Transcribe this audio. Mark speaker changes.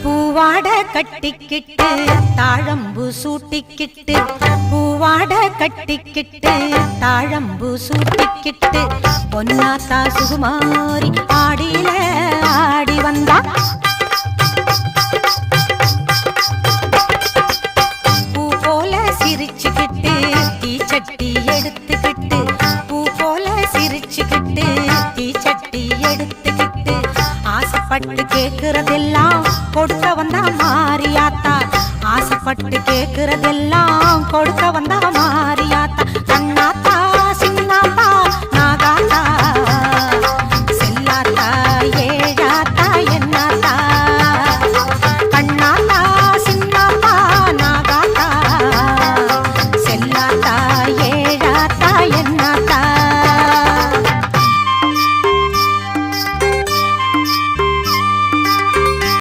Speaker 1: பூவாட கட்டிக்கிட்டு தாழம்பு சூட்டிக்கிட்டு பூவாட கட்டிக்கிட்டு தாழம்பு சூட்டிக்கிட்டு பொன்னாத்தா சுகுமாரி ஆடியில ஆடி வந்தா பூ போல சிரிச்சுக்கிட்டு தீச்சட்டி எடுத்துக்கிட்டு பூ போல சிரிச்சுக்கிட்டு தீச்சட்டி எடுத்துக்கிட்டு ஆசைப்பட்டு கேக்குறதெல்லாம் கொடுக்க வந்தா மாரியாத்தா ஆசைப்பட்டு கேக்குறதெல்லாம் கொடுக்க வந்தா மாரியாத்தா கண்ணாத்தா சின்னாத்தா